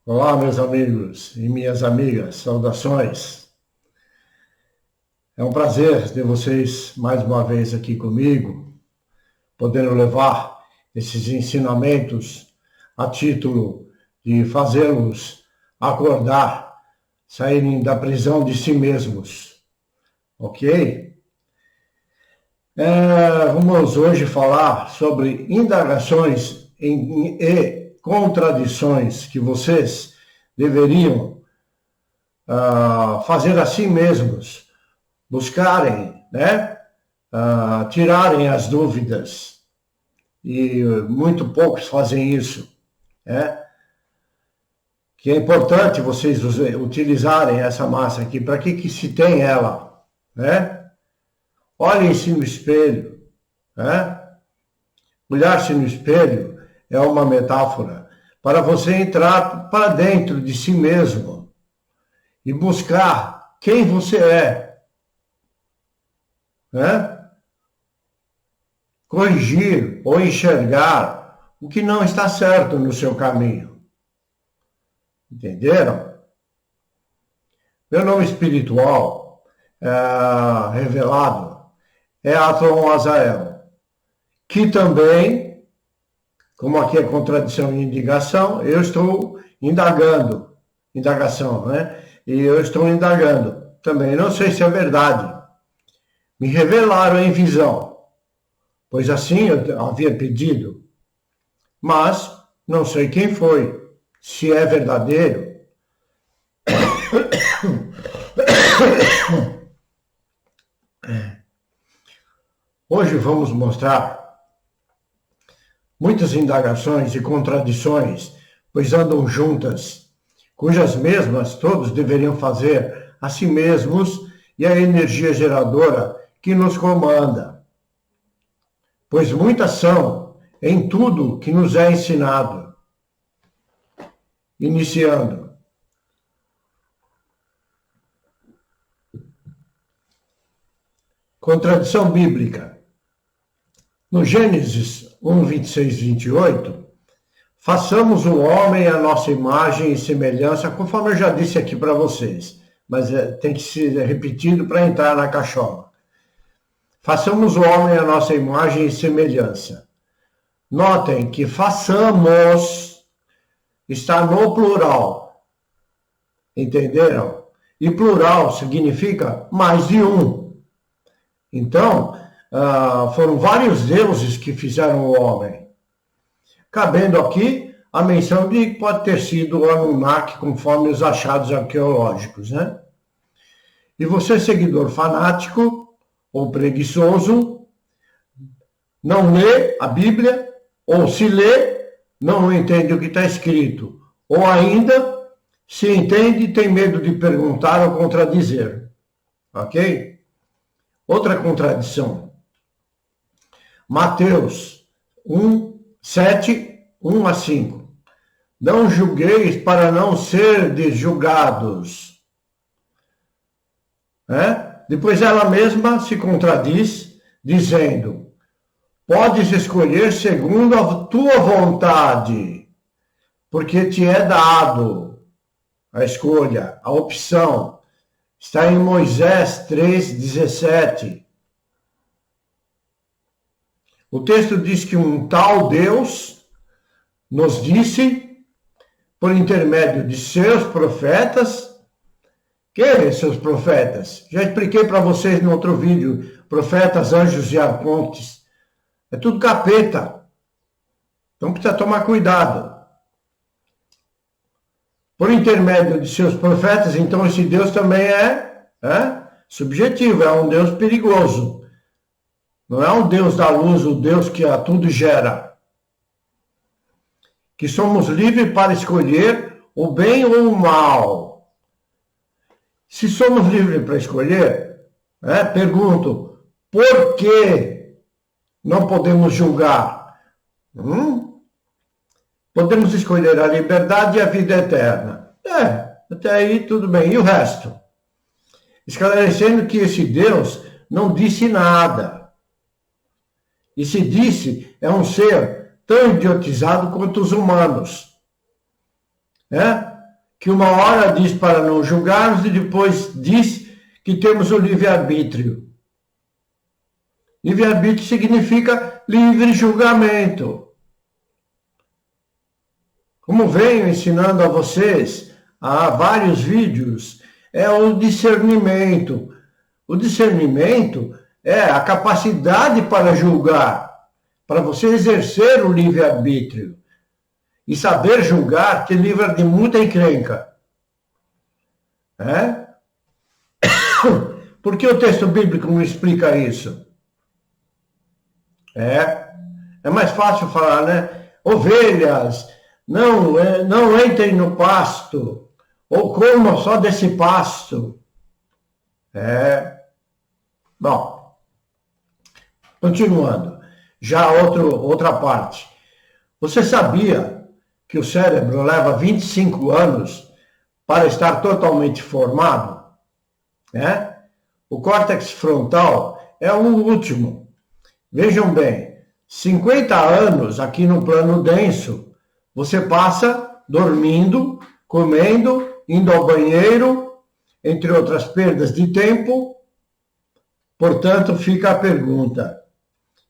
Olá, meus amigos e minhas amigas, saudações. É um prazer ter vocês mais uma vez aqui comigo, podendo levar esses ensinamentos a título de fazê-los acordar, saírem da prisão de si mesmos, ok? Vamos hoje falar sobre indagações e contradições que vocês deveriam fazer a si mesmos, buscarem, né? Tirarem as dúvidas. E muito poucos fazem isso, né? Que é importante vocês utilizarem essa massa aqui. Para que se tem ela, né? Olhem-se no espelho, né? Olhar-se no espelho é uma metáfora para você entrar para dentro de si mesmo e buscar quem você é, né? Corrigir ou enxergar o que não está certo no seu caminho. Entenderam? Meu nome espiritual revelado é Atlon Azael, que também, como aqui é contradição e indagação, eu estou indagação, né? E eu estou indagando também. Não sei se é verdade. Me revelaram em visão, pois assim eu havia pedido, mas não sei quem foi, se é verdadeiro. Hoje vamos mostrar muitas indagações e contradições, pois andam juntas, cujas mesmas todos deveriam fazer a si mesmos e a energia geradora que nos comanda. Pois muitas são em tudo que nos é ensinado. Iniciando. Contradição bíblica. No Gênesis 1, 26, 28, façamos o homem à nossa imagem e semelhança, conforme eu já disse aqui para vocês, mas tem que ser repetido para entrar na cachola. Façamos o homem à nossa imagem e semelhança. Notem que façamos está no plural. Entenderam? E plural significa mais de um. Então, foram vários deuses que fizeram o homem. Cabendo aqui a menção de que pode ter sido o Anunnaki, conforme os achados arqueológicos, né? E você, seguidor fanático ou preguiçoso, não lê a Bíblia, ou se lê, não entende o que está escrito, ou ainda, se entende, tem medo de perguntar ou contradizer. Ok? Outra contradição. Mateus 1, 7, 1 a 5. Não julgueis para não serdes julgados. Depois ela mesma se contradiz, dizendo: podes escolher segundo a tua vontade, porque te é dado a escolha, a opção. Está em Moisés 3,17. O texto diz que um tal Deus nos disse, por intermédio de seus profetas, quem seus profetas? Já expliquei para vocês no outro vídeo, profetas, anjos e arcontes. É tudo capeta. Então precisa tomar cuidado. Por intermédio de seus profetas, então esse Deus também é subjetivo, é um Deus perigoso. Não é um Deus da luz, o Deus que a tudo gera. Que somos livres para escolher o bem ou o mal. Se somos livres para escolher, pergunto, por que não podemos julgar? Podemos escolher a liberdade e a vida eterna. Até aí tudo bem. E o resto? Esclarecendo que esse Deus não disse nada. E se disse, é um ser tão idiotizado quanto os humanos. que uma hora diz para não julgarmos e depois diz que temos o livre-arbítrio. Livre-arbítrio significa livre julgamento. Como venho ensinando a vocês há vários vídeos, é o discernimento. O discernimento é a capacidade para julgar, para você exercer o livre-arbítrio. E saber julgar te livra de muita encrenca. Por que o texto bíblico não explica isso? É mais fácil falar, né? Ovelhas, não entrem no pasto, ou comam só desse pasto. Bom, continuando. Já outra parte. Você sabia que o cérebro leva 25 anos para estar totalmente formado? O córtex frontal é o último. Vejam bem, 50 anos aqui no plano denso, você passa dormindo, comendo, indo ao banheiro, entre outras perdas de tempo. Portanto, fica a pergunta.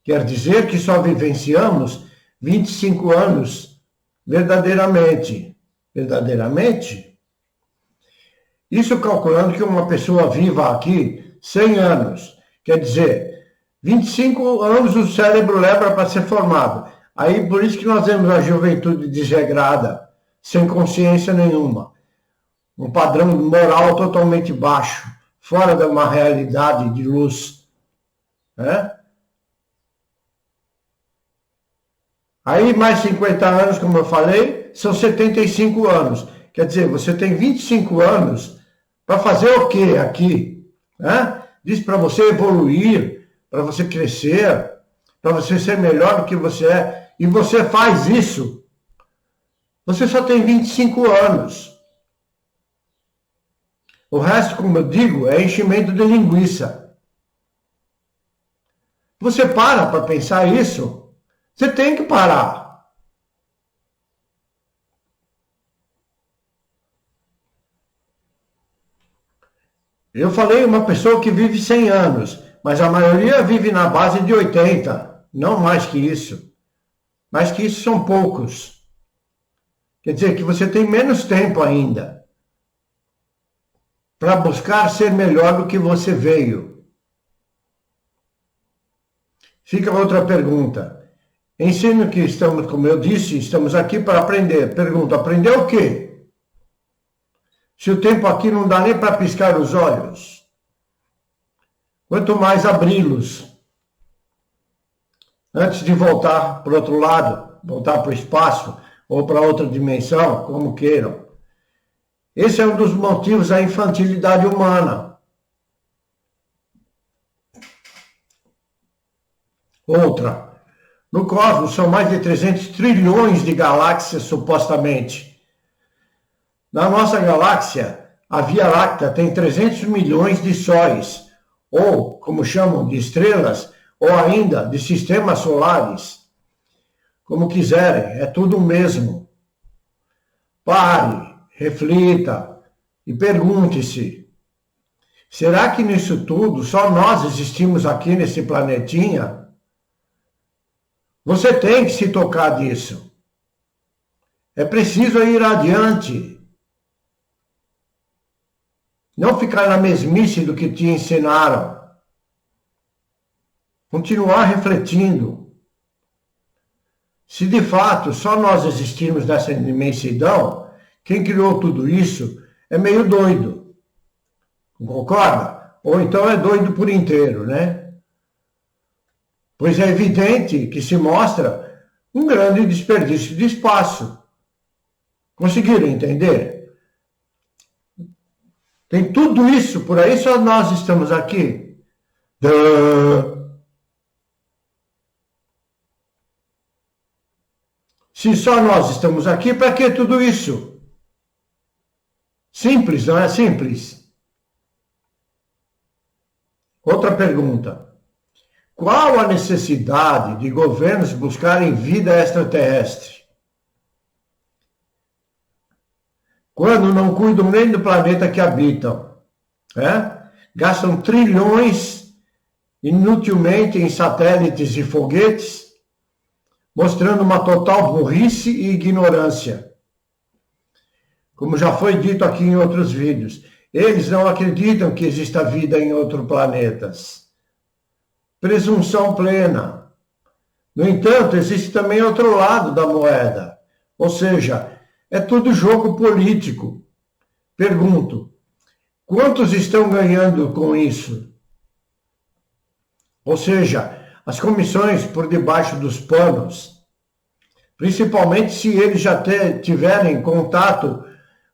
Quer dizer que só vivenciamos 25 anos verdadeiramente? Verdadeiramente? Isso calculando que uma pessoa viva aqui 100 anos. Quer dizer, 25 anos o cérebro leva para ser formado. Aí, por isso que nós vemos a juventude desregrada, sem consciência nenhuma. Um padrão moral totalmente baixo, fora de uma realidade de luz. Aí, mais 50 anos, como eu falei, são 75 anos. Quer dizer, você tem 25 anos para fazer o quê aqui? Diz para você evoluir, para você crescer, para você ser melhor do que você é. E você faz isso. Você só tem 25 anos. O resto, como eu digo, é enchimento de linguiça. Você para pensar isso? Você tem que parar. Eu falei uma pessoa que vive 100 anos, mas a maioria vive na base de 80, não mais que isso. Mais que isso são poucos. Quer dizer que você tem menos tempo ainda para buscar ser melhor do que você veio. Fica outra pergunta. Ensino que estamos, como eu disse, estamos aqui para aprender. Pergunta, aprender o quê? Se o tempo aqui não dá nem para piscar os olhos. Quanto mais abri-los. Antes de voltar para o outro lado, voltar para o espaço ou para outra dimensão, como queiram. Esse é um dos motivos da infantilidade humana. Outra. No cosmos são mais de 300 trilhões de galáxias, supostamente. Na nossa galáxia, a Via Láctea tem 300 milhões de sóis, ou, como chamam, de estrelas, ou ainda de sistemas solares. Como quiserem, é tudo o mesmo. Pare, reflita e pergunte-se: será que nisso tudo só nós existimos aqui nesse planetinha? Você tem que se tocar disso. É preciso ir adiante. Não ficar na mesmice do que te ensinaram. Continuar refletindo. Se de fato só nós existimos nessa imensidão, quem criou tudo isso é meio doido. Concorda? Ou então é doido por inteiro, né? Pois é evidente que se mostra um grande desperdício de espaço. Conseguiram entender? Tem tudo isso por aí, só nós estamos aqui. Se só nós estamos aqui, para que tudo isso? Simples, não é simples? Outra pergunta. Qual a necessidade de governos buscarem vida extraterrestre? quando não cuidam nem do planeta que habitam, né? Gastam trilhões inutilmente em satélites e foguetes, mostrando uma total burrice e ignorância. Como já foi dito aqui em outros vídeos, eles não acreditam que exista vida em outros planetas. Presunção plena. No entanto, existe também outro lado da moeda, ou seja, é tudo jogo político. Pergunto, quantos estão ganhando com isso? Ou seja, as comissões por debaixo dos panos, principalmente se eles já tiverem contato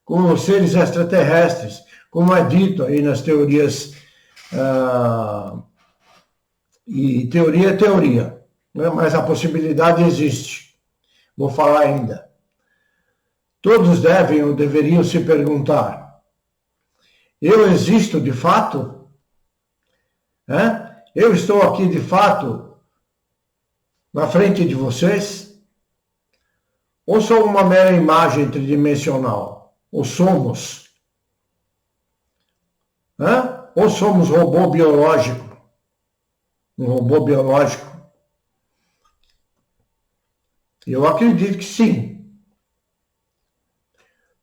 com os seres extraterrestres, como é dito aí nas teorias, e teoria é teoria, né? Mas a possibilidade existe. Vou falar ainda. Todos devem ou deveriam se perguntar, eu existo de fato? Eu estou aqui de fato na frente de vocês? Ou sou uma mera imagem tridimensional? Ou somos? Ou somos robô biológico? Um robô biológico? Eu acredito que sim.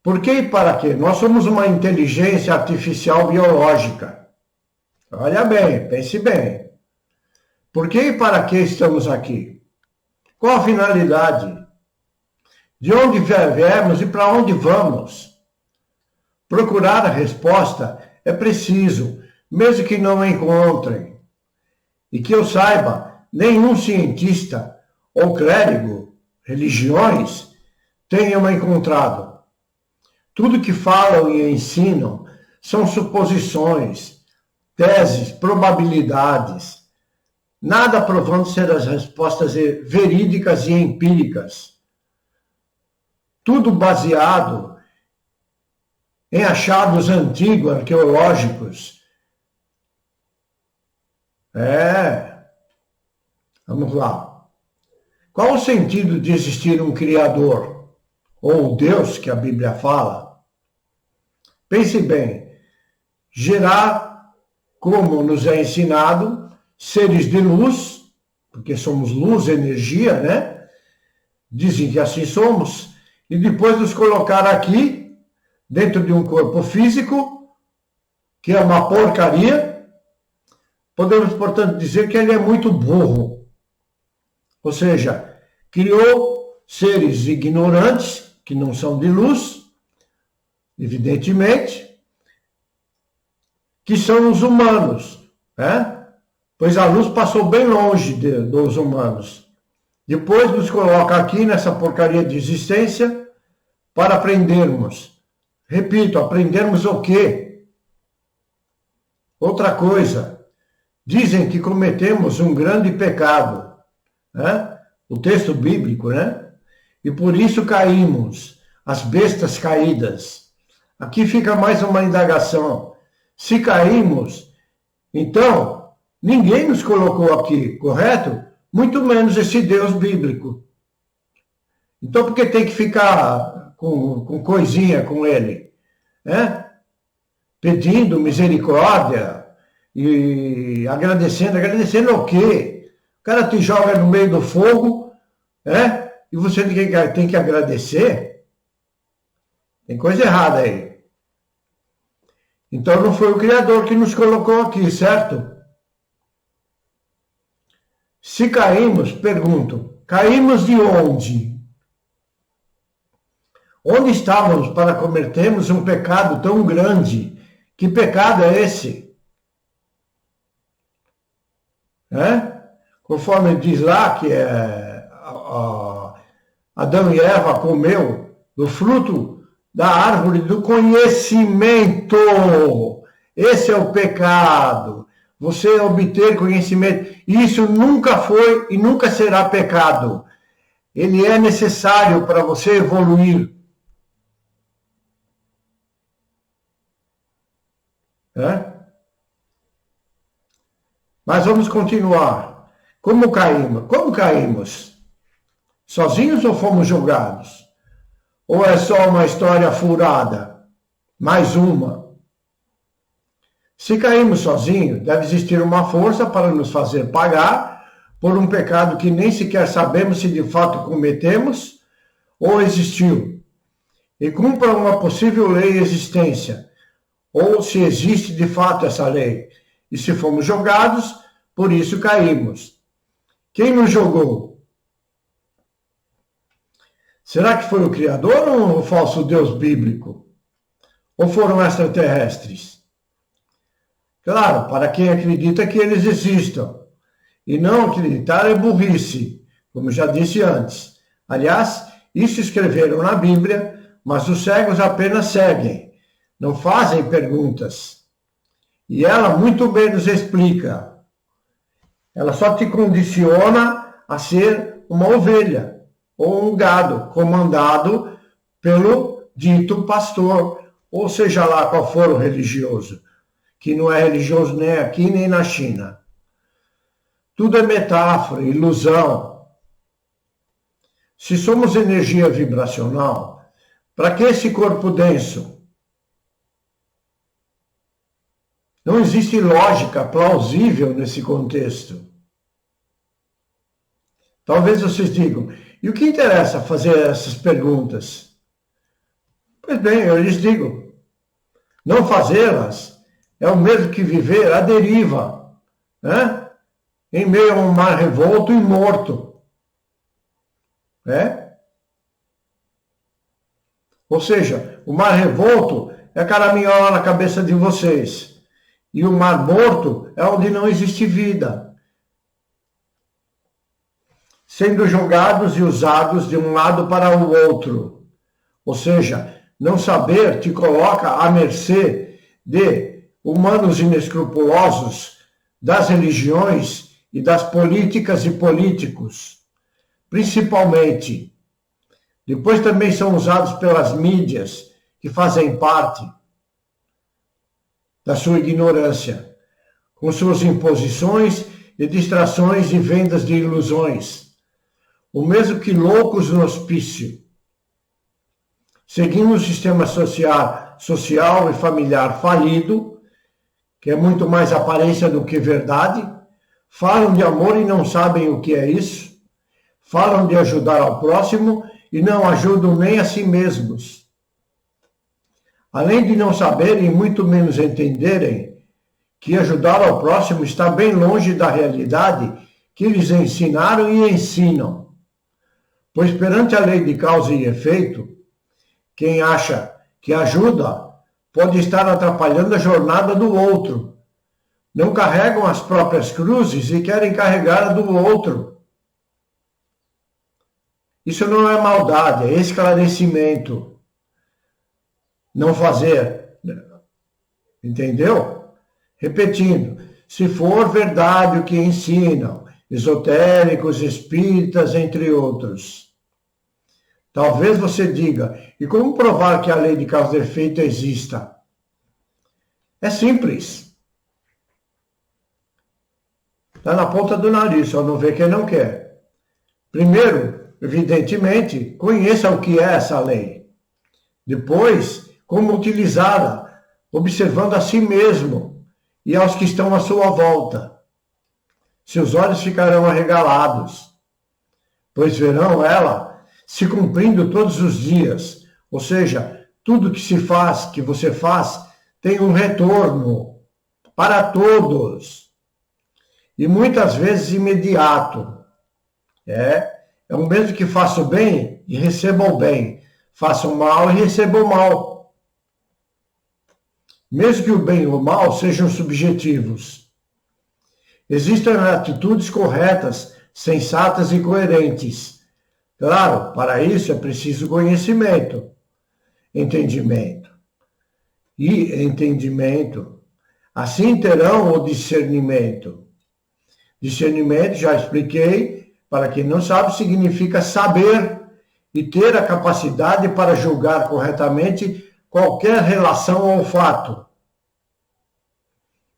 Por que e para quê? Nós somos uma inteligência artificial biológica. Olha bem, pense bem. Por que e para que estamos aqui? Qual a finalidade? De onde viemos e para onde vamos? Procurar a resposta é preciso, mesmo que não a encontrem. E que eu saiba, nenhum cientista ou clérigo, religiões, tenham encontrado. Tudo que falam e ensinam são suposições, teses, probabilidades, nada provando ser as respostas verídicas e empíricas. Tudo baseado em achados antigos, arqueológicos. Vamos lá. Qual o sentido de existir um Criador, ou Deus, que a Bíblia fala? Pense bem, gerar, como nos é ensinado, seres de luz, porque somos luz, energia, né? Dizem que assim somos, e depois nos colocar aqui, dentro de um corpo físico, que é uma porcaria. Podemos, portanto, dizer que ele é muito burro. Ou seja, criou seres ignorantes, que não são de luz, evidentemente, que são os humanos, né? Pois a luz passou bem longe dos humanos. Depois nos coloca aqui nessa porcaria de existência para aprendermos. Repito, aprendermos o quê? Outra coisa. Dizem que cometemos um grande pecado, né? O texto bíblico, né? E por isso caímos, as bestas caídas. Aqui fica mais uma indagação. Se caímos, então, ninguém nos colocou aqui, correto? Muito menos esse Deus bíblico. Então, por que tem que ficar com coisinha com ele? Pedindo misericórdia e agradecendo. Agradecendo o quê? O cara te joga no meio do fogo, e você tem que agradecer? Tem coisa errada aí. Então não foi o Criador que nos colocou aqui, certo? Se caímos, pergunto, caímos de onde? Onde estávamos para cometermos um pecado tão grande? Que pecado é esse? Conforme diz lá que Adão e Eva comeu do fruto da árvore do conhecimento. Esse é o pecado. Você obter conhecimento. Isso nunca foi e nunca será pecado. Ele é necessário para você evoluir. Mas vamos continuar. Como caímos? Como caímos? Sozinhos ou fomos julgados? Ou é só uma história furada? Mais uma. Se caímos sozinhos, deve existir uma força para nos fazer pagar por um pecado que nem sequer sabemos se de fato cometemos ou existiu. E cumpra uma possível lei existência, ou se existe de fato essa lei. E se fomos jogados, por isso caímos. Quem nos jogou? Será que foi o Criador ou um falso Deus bíblico? Ou foram extraterrestres? Claro, para quem acredita que eles existam. E não acreditar é burrice, como já disse antes. Aliás, isso escreveram na Bíblia, mas os cegos apenas seguem, não fazem perguntas. E ela muito bem nos explica. Ela só te condiciona a ser uma ovelha ou um gado comandado pelo dito pastor, ou seja lá qual for o religioso, que não é religioso nem aqui nem na China. Tudo é metáfora, ilusão. Se somos energia vibracional, para que esse corpo denso? Não existe lógica plausível nesse contexto. Talvez vocês digam, e o que interessa fazer essas perguntas? Pois bem, eu lhes digo, não fazê-las é o mesmo que viver à deriva, né? Em meio a um mar revolto e morto. Né? Ou seja, o mar revolto é a caraminhola na cabeça de vocês. E o mar morto é onde não existe vida. Sendo jogados e usados de um lado para o outro. Ou seja, não saber te coloca à mercê de humanos inescrupulosos, das religiões e das políticas e políticos, principalmente. Depois também são usados pelas mídias, que fazem parte da sua ignorância, com suas imposições e distrações e vendas de ilusões, o mesmo que loucos no hospício. Seguindo o sistema social e familiar falido, que é muito mais aparência do que verdade, falam de amor e não sabem o que é isso, falam de ajudar ao próximo e não ajudam nem a si mesmos. Além de não saberem e muito menos entenderem que ajudar ao próximo está bem longe da realidade que eles ensinaram e ensinam. Pois perante a lei de causa e efeito, quem acha que ajuda pode estar atrapalhando a jornada do outro. Não carregam as próprias cruzes e querem carregar a do outro. Isso não é maldade, é esclarecimento. Não fazer. Entendeu? Repetindo, se for verdade o que ensinam, esotéricos, espíritas, entre outros. Talvez você diga, e como provar que a lei de causa e efeito exista? É simples. Está na ponta do nariz, só não vê quem não quer. Primeiro, evidentemente, conheça o que é essa lei. Depois, como utilizá-la, observando a si mesmo e aos que estão à sua volta. Seus olhos ficarão arregalados, pois verão ela se cumprindo todos os dias. Ou seja, tudo que se faz, que você faz, tem um retorno para todos. E muitas vezes imediato. É o mesmo que faça o bem e receba o bem. Faça o mal e receba o mal. Mesmo que o bem e o mal sejam subjetivos. Existem atitudes corretas, sensatas e coerentes. Claro, para isso é preciso conhecimento, entendimento. E entendimento. Assim terão o discernimento. Discernimento, já expliquei, para quem não sabe, significa saber e ter a capacidade para julgar corretamente qualquer relação ou fato.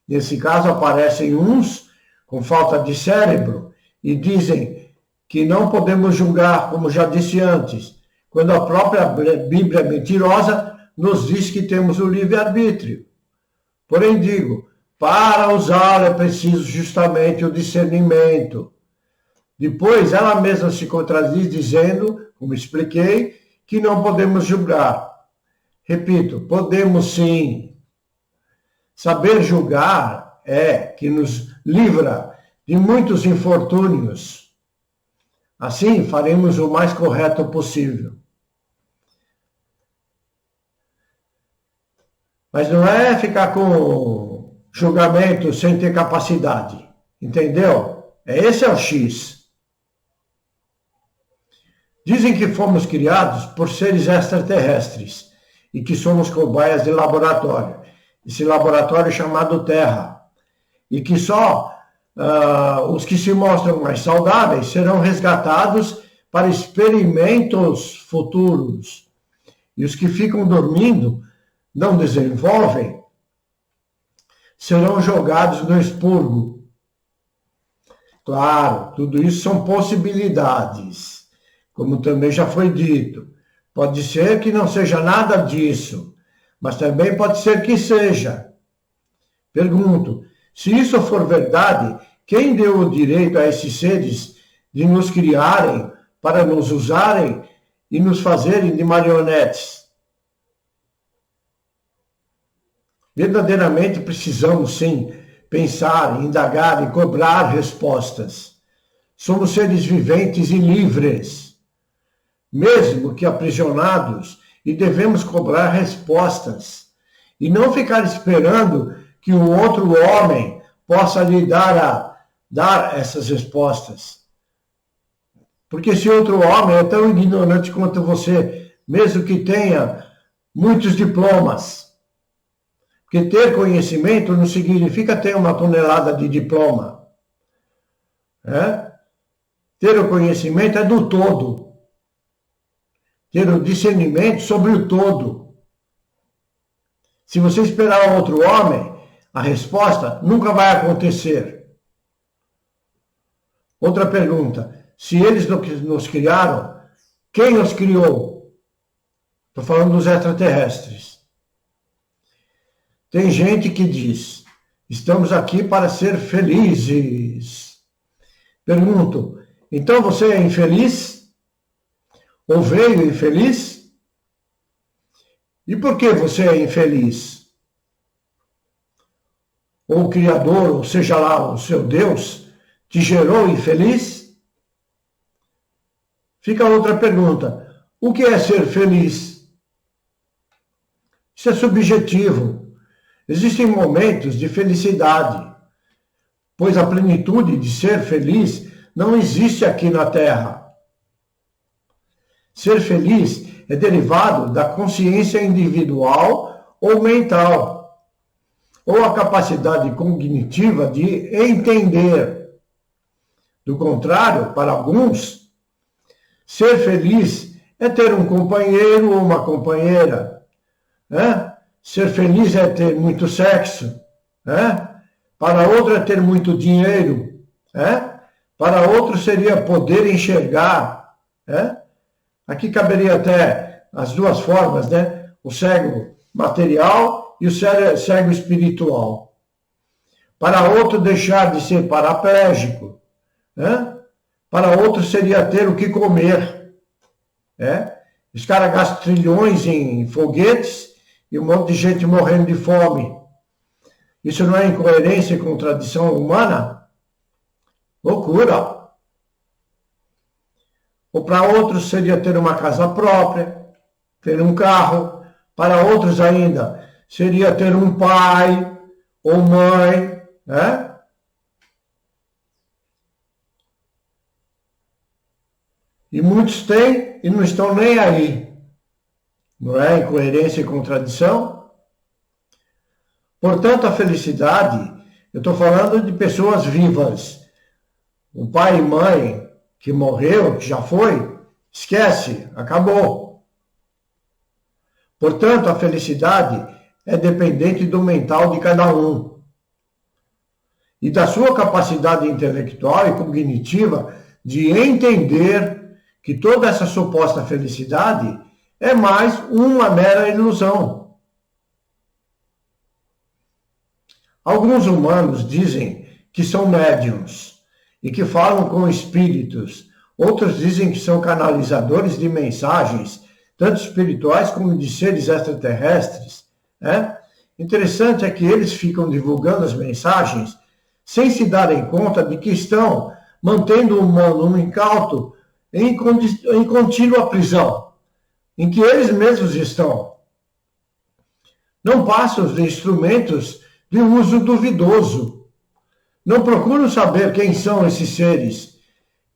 Nesse caso, aparecem uns com falta de cérebro e dizem que não podemos julgar, como já disse antes, quando a própria Bíblia mentirosa nos diz que temos o livre-arbítrio. Porém, digo, para usá-lo é preciso justamente o discernimento. Depois, ela mesma se contradiz dizendo, como expliquei, que não podemos julgar. Repito, podemos sim. Saber julgar é que nos livra de muitos infortúnios. Assim, faremos o mais correto possível. Mas não é ficar com julgamento sem ter capacidade. Entendeu? Esse é o X. Dizem que fomos criados por seres extraterrestres e que somos cobaias de laboratório. Esse laboratório chamado Terra. E que só os que se mostram mais saudáveis serão resgatados para experimentos futuros. E os que ficam dormindo, não desenvolvem, serão jogados no expurgo. Claro, tudo isso são possibilidades. Como também já foi dito, pode ser que não seja nada disso, mas também pode ser que seja. Pergunto, se isso for verdade, quem deu o direito a esses seres de nos criarem para nos usarem e nos fazerem de marionetes? Verdadeiramente precisamos, sim, pensar, indagar e cobrar respostas. Somos seres viventes e livres, mesmo que aprisionados, e devemos cobrar respostas. E não ficar esperando que o outro homem possa lhe dar essas respostas. Porque esse outro homem é tão ignorante quanto você, mesmo que tenha muitos diplomas. Porque ter conhecimento não significa ter uma tonelada de diploma. Ter o conhecimento é do todo. Ter o discernimento sobre o todo. Se você esperar outro homem, a resposta nunca vai acontecer. Outra pergunta. Se eles nos criaram, quem os criou? Estou falando dos extraterrestres. Tem gente que diz, estamos aqui para ser felizes. Pergunto, então você é infeliz? Ou veio infeliz? E por que você é infeliz? Ou o Criador, ou seja lá, o seu Deus, te gerou infeliz? Fica outra pergunta, o que é ser feliz? Isso é subjetivo. Existem momentos de felicidade, pois a plenitude de ser feliz não existe aqui na Terra. Ser feliz é derivado da consciência individual ou mental, ou a capacidade cognitiva de entender. Do contrário, para alguns, ser feliz é ter um companheiro ou uma companheira, Ser feliz é ter muito sexo, Para outro é ter muito dinheiro, Para outro seria poder enxergar, Aqui caberia até as duas formas, O cego material e o cego espiritual. Para outro deixar de ser paraplégico, Para outro seria ter o que comer, Os caras gastam trilhões em foguetes e um monte de gente morrendo de fome. Isso não é incoerência e contradição humana? Loucura! Ou para outros seria ter uma casa própria, ter um carro. Para outros ainda seria ter um pai ou mãe, E muitos têm e não estão nem aí. Não é incoerência e contradição? Portanto, a felicidade, eu estou falando de pessoas vivas. O pai e mãe que morreu, que já foi, esquece, acabou. Portanto, a felicidade é dependente do mental de cada um. E da sua capacidade intelectual e cognitiva de entender que toda essa suposta felicidade é mais uma mera ilusão. Alguns humanos dizem que são médiums e que falam com espíritos. Outros dizem que são canalizadores de mensagens, tanto espirituais como de seres extraterrestres. Interessante é que eles ficam divulgando as mensagens sem se darem conta de que estão mantendo o humano no incauto em contínua prisão, em que eles mesmos estão. Não passam de instrumentos de uso duvidoso. Não procuram saber quem são esses seres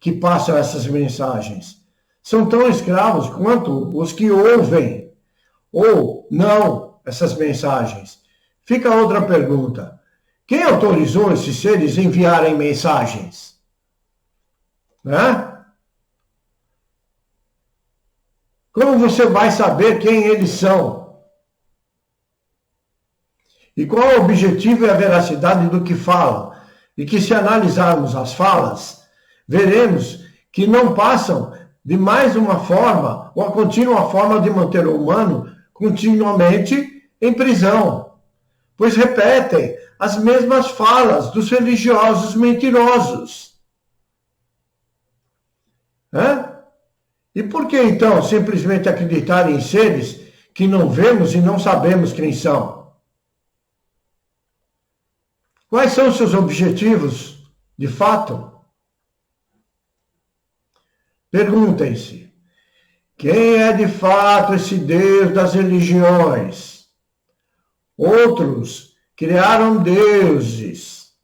que passam essas mensagens. São tão escravos quanto os que ouvem ou não essas mensagens. Fica outra pergunta. Quem autorizou esses seres a enviarem mensagens? Como você vai saber quem eles são? E qual é o objetivo e a veracidade do que falam? E que, se analisarmos as falas, veremos que não passam de mais uma forma, uma contínua forma de manter o humano continuamente em prisão, pois repetem as mesmas falas dos religiosos mentirosos. E por que, então, simplesmente acreditar em seres que não vemos e não sabemos quem são? Quais são os seus objetivos, de fato? Perguntem-se, quem é de fato esse Deus das religiões? Outros criaram deuses,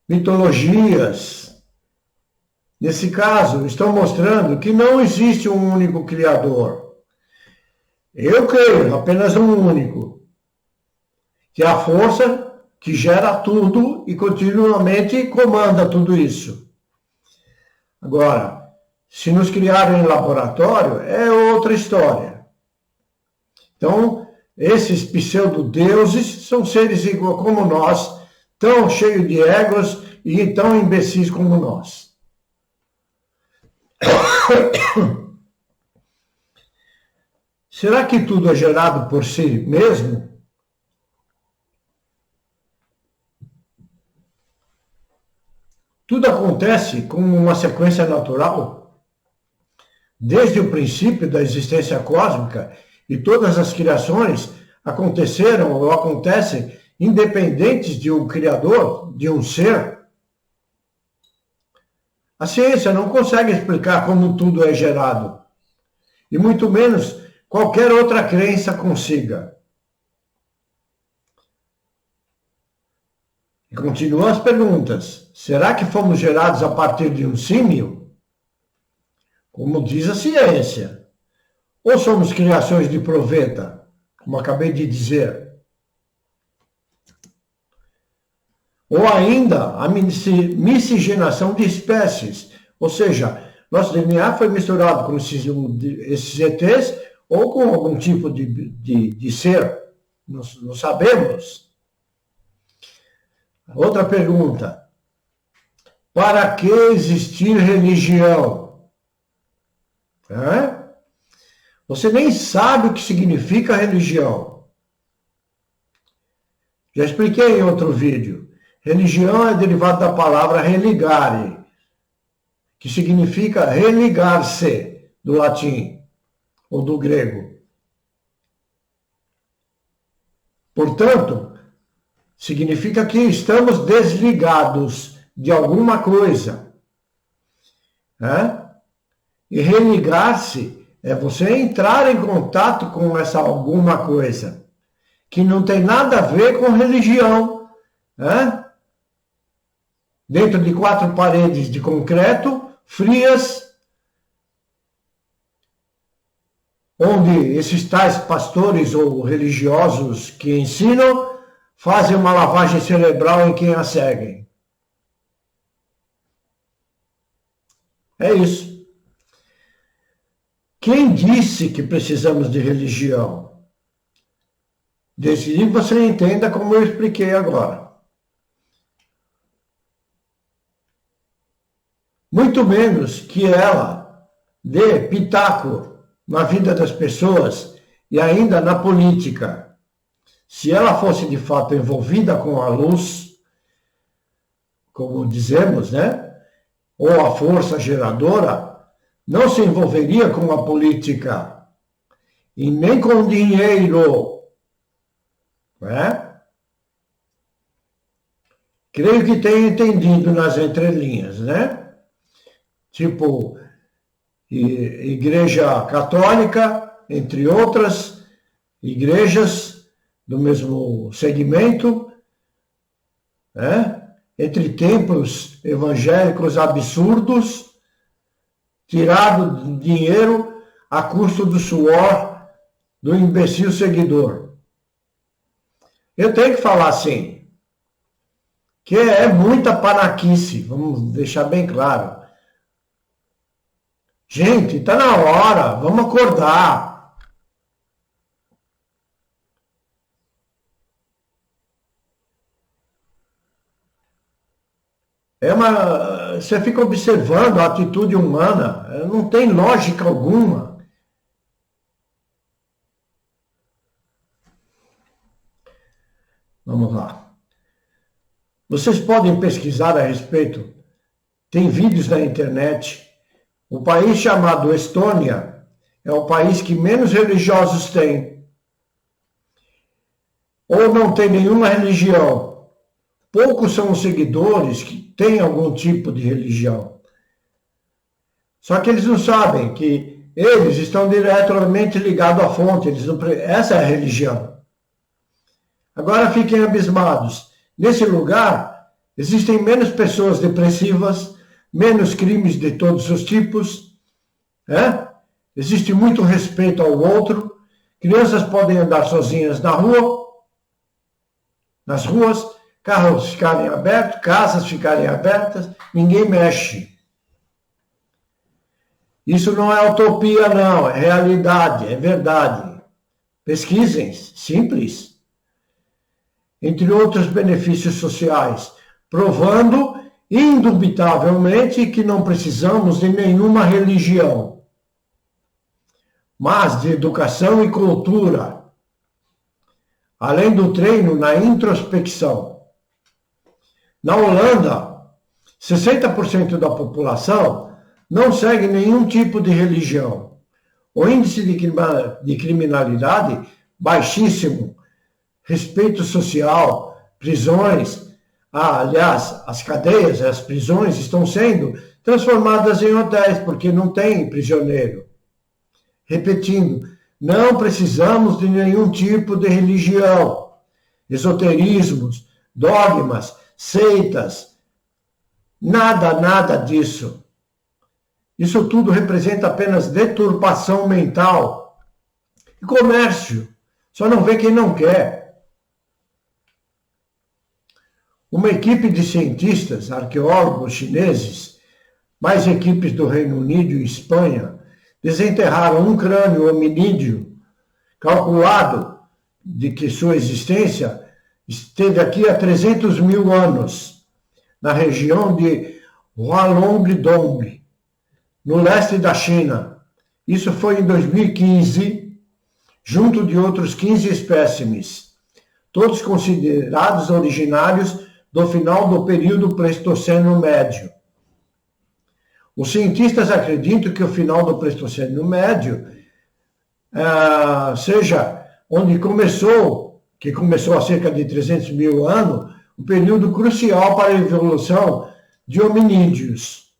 mitologias. Nesse caso, estão mostrando que não existe um único Criador. Eu creio, apenas um único, que é a força que gera tudo e continuamente comanda tudo isso. Agora, se nos criaram em laboratório, é outra história. Então, esses pseudo-deuses são seres igual como nós, tão cheios de egos e tão imbecis como nós. Será que tudo é gerado por si mesmo? Tudo acontece como uma sequência natural? Desde o princípio da existência cósmica, e todas as criações aconteceram ou acontecem independentes de um Criador, de um ser? A ciência não consegue explicar como tudo é gerado, e muito menos qualquer outra crença consiga. E continuam as perguntas. Será que fomos gerados a partir de um símio? Como diz a ciência. Ou somos criações de proveta, como acabei de dizer? Ou ainda a miscigenação de espécies, ou seja, nosso DNA foi misturado com esses ETs ou com algum tipo de ser, não sabemos. Outra pergunta, para que existir religião? Você nem sabe o que significa religião. Já expliquei em outro vídeo. Religião é derivado da palavra religare, que significa religar-se, do latim ou do grego. Portanto, significa que estamos desligados de alguma coisa. E religar-se é você entrar em contato com essa alguma coisa, que não tem nada a ver com religião. Dentro de 4 paredes de concreto, frias, onde esses tais pastores ou religiosos que ensinam fazem uma lavagem cerebral em quem a seguem. É isso. Quem disse que precisamos de religião? Desde que você entenda como eu expliquei agora. muito menos que ela dê pitaco na vida das pessoas e ainda na política. Se ela fosse de fato envolvida com a luz, como dizemos, né? Ou a força geradora, não se envolveria com a política e nem com dinheiro, né? Creio que tenha entendido nas entrelinhas, né? Tipo, Igreja Católica, entre outras igrejas do mesmo segmento, né? Entre templos evangélicos absurdos, tirado dinheiro a custo do suor do imbecil seguidor. Eu tenho que falar assim, que é muita panaquice, vamos deixar bem claro. Gente, está na hora, vamos acordar. Você fica observando a atitude humana, não tem lógica alguma. Vamos lá. Vocês podem pesquisar a respeito. Tem vídeos na internet. O país chamado Estônia é o país que menos religiosos tem. Ou não tem nenhuma religião. Poucos são os seguidores que têm algum tipo de religião. Só que eles não sabem que eles estão diretamente ligados à fonte. Essa é a religião. Agora fiquem abismados. Nesse lugar, existem menos pessoas depressivas, menos crimes de todos os tipos. Existe muito respeito ao outro. Crianças podem andar sozinhas nas ruas, carros ficarem abertos, casas ficarem abertas, ninguém mexe. Isso não é utopia, não, é realidade, é verdade. Pesquisem, simples. Entre outros benefícios sociais, provando indubitavelmente que não precisamos de nenhuma religião, mas de educação e cultura, além do treino na introspecção. Na Holanda, 60% da população não segue nenhum tipo de religião. O índice de criminalidade baixíssimo, respeito social, prisões. Aliás, as cadeias, as prisões estão sendo transformadas em hotéis, porque não tem prisioneiro. Repetindo, não precisamos de nenhum tipo de religião, esoterismos, dogmas, seitas, nada disso. Isso tudo representa apenas deturpação mental e comércio. Só não vê quem não quer. Uma equipe de cientistas, arqueólogos chineses, mais equipes do Reino Unido e Espanha, desenterraram um crânio hominídeo, calculado de que sua existência esteve aqui há 300 mil anos, na região de Hualongdong, no leste da China. Isso foi em 2015, junto de outros 15 espécimes, todos considerados originários do final do período Pleistoceno Médio. Os cientistas acreditam que o final do Pleistoceno Médio seja onde que começou há cerca de 300 mil anos, um período crucial para a evolução de hominídeos,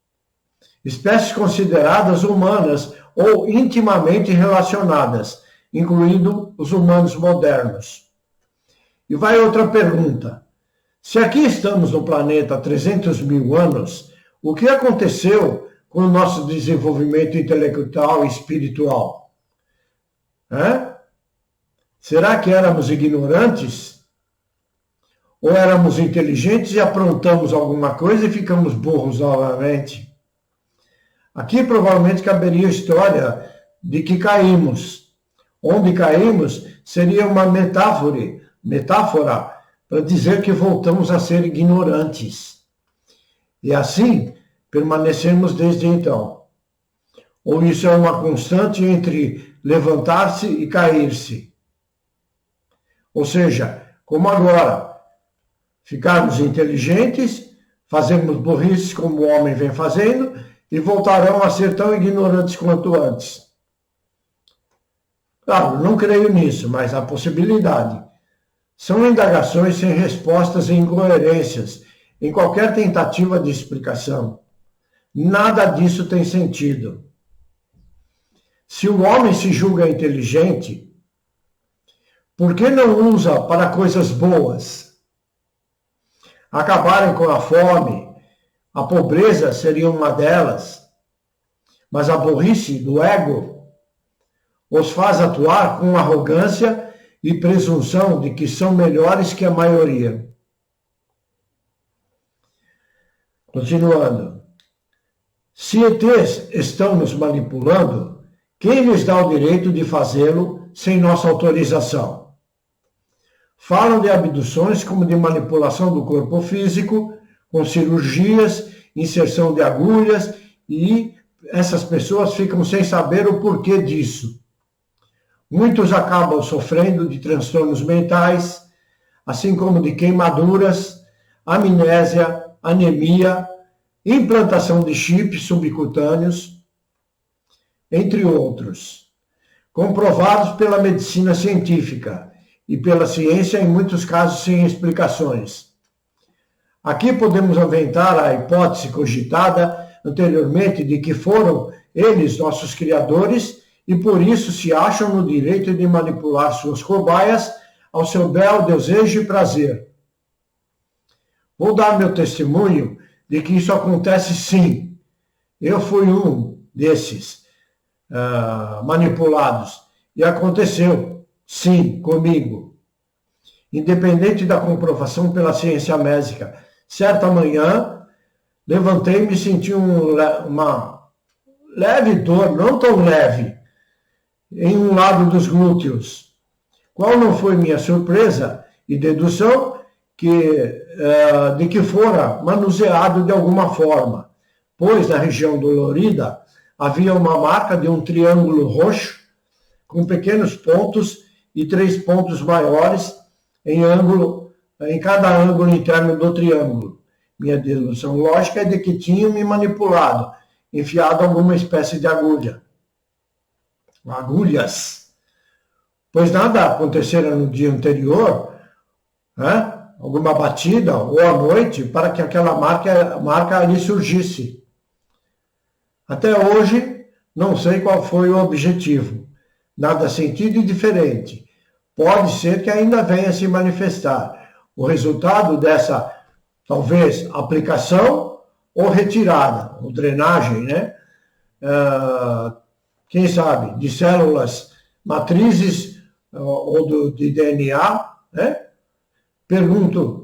espécies consideradas humanas ou intimamente relacionadas, incluindo os humanos modernos. E vai outra pergunta. Se aqui estamos no planeta há 300 mil anos, o que aconteceu com o nosso desenvolvimento intelectual e espiritual? Será que éramos ignorantes? Ou éramos inteligentes e aprontamos alguma coisa e ficamos burros novamente? Aqui provavelmente caberia a história de que caímos. Onde caímos seria uma metáfora para dizer que voltamos a ser ignorantes. E assim, permanecemos desde então. Ou isso é uma constante entre levantar-se e cair-se? Ou seja, como agora, ficarmos inteligentes, fazemos burrices como o homem vem fazendo e voltarão a ser tão ignorantes quanto antes. Claro, não creio nisso, mas há possibilidade. São indagações sem respostas e incoerências em qualquer tentativa de explicação. Nada disso tem sentido. Se o homem se julga inteligente, por que não usa para coisas boas? Acabarem com a fome, a pobreza seria uma delas, mas a burrice do ego os faz atuar com arrogância e presunção de que são melhores que a maioria. Continuando. Se ETs estão nos manipulando, quem lhes dá o direito de fazê-lo sem nossa autorização? Falam de abduções como de manipulação do corpo físico, com cirurgias, inserção de agulhas, e essas pessoas ficam sem saber o porquê disso. Muitos acabam sofrendo de transtornos mentais, assim como de queimaduras, amnésia, anemia, implantação de chips subcutâneos, entre outros, comprovados pela medicina científica e pela ciência, em muitos casos sem explicações. Aqui podemos aventar a hipótese cogitada anteriormente de que foram eles nossos criadores e por isso se acham no direito de manipular suas cobaias ao seu belo desejo e prazer. Vou dar meu testemunho de que isso acontece sim. Eu fui um desses manipulados e aconteceu sim comigo. Independente da comprovação pela ciência médica, certa manhã levantei-me e senti uma leve dor, não tão leve, em um lado dos glúteos. Qual não foi minha surpresa e dedução de que fora manuseado de alguma forma, pois na região dolorida havia uma marca de um triângulo roxo com pequenos pontos e 3 pontos maiores em cada ângulo interno do triângulo. Minha dedução lógica é de que tinham me manipulado, enfiado alguma espécie de agulhas, pois nada acontecera no dia anterior, alguma batida ou à noite, para que aquela marca ali surgisse. Até hoje, não sei qual foi o objetivo. Nada sentido e diferente. Pode ser que ainda venha se manifestar o resultado dessa, talvez, aplicação ou retirada, ou drenagem, né? Quem sabe, de células matrizes ou de DNA, né?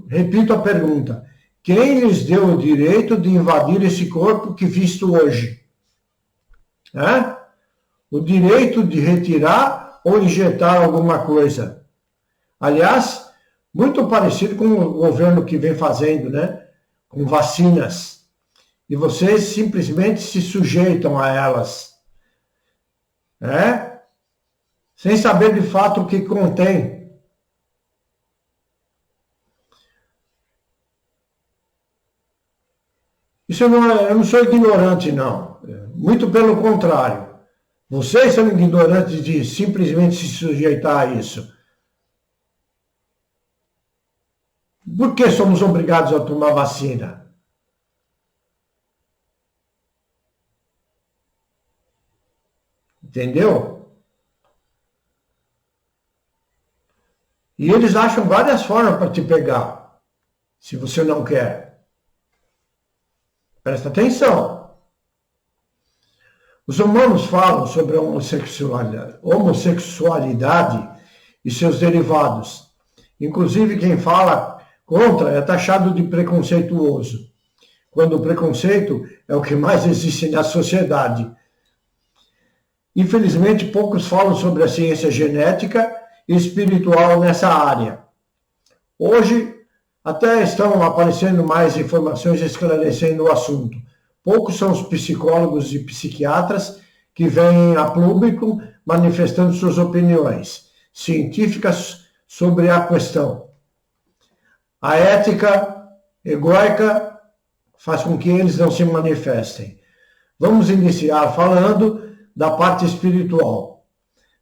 Repito a pergunta, quem lhes deu o direito de invadir esse corpo que visto hoje? O direito de retirar ou injetar alguma coisa. Aliás, muito parecido com o governo que vem fazendo, né? Com vacinas. E vocês simplesmente se sujeitam a elas. Sem saber de fato o que contém. Eu não sou ignorante, não. Muito pelo contrário. Vocês são ignorantes de simplesmente se sujeitar a isso. Por que somos obrigados a tomar vacina? Entendeu? E eles acham várias formas para te pegar, se você não quer. Presta atenção. Os humanos falam sobre a homossexualidade e seus derivados. Inclusive, quem fala contra é taxado de preconceituoso, quando o preconceito é o que mais existe na sociedade. Infelizmente, poucos falam sobre a ciência genética e espiritual nessa área. Hoje, até estão aparecendo mais informações esclarecendo o assunto, poucos são os psicólogos e psiquiatras que vêm a público manifestando suas opiniões científicas sobre a questão. A ética egóica faz com que eles não se manifestem. Vamos iniciar falando da parte espiritual.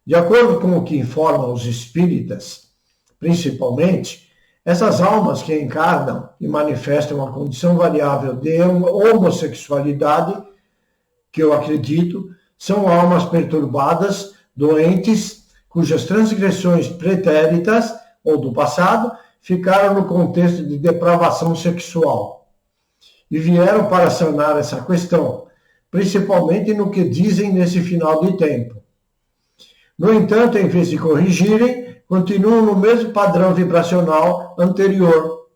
De acordo com o que informam os espíritas, principalmente, essas almas que encarnam e manifestam a condição variável de homossexualidade, que eu acredito, são almas perturbadas, doentes, cujas transgressões pretéritas ou do passado ficaram no contexto de depravação sexual e vieram para sanar essa questão, principalmente no que dizem nesse final de tempo. No entanto, em vez de corrigirem, continuam no mesmo padrão vibracional anterior.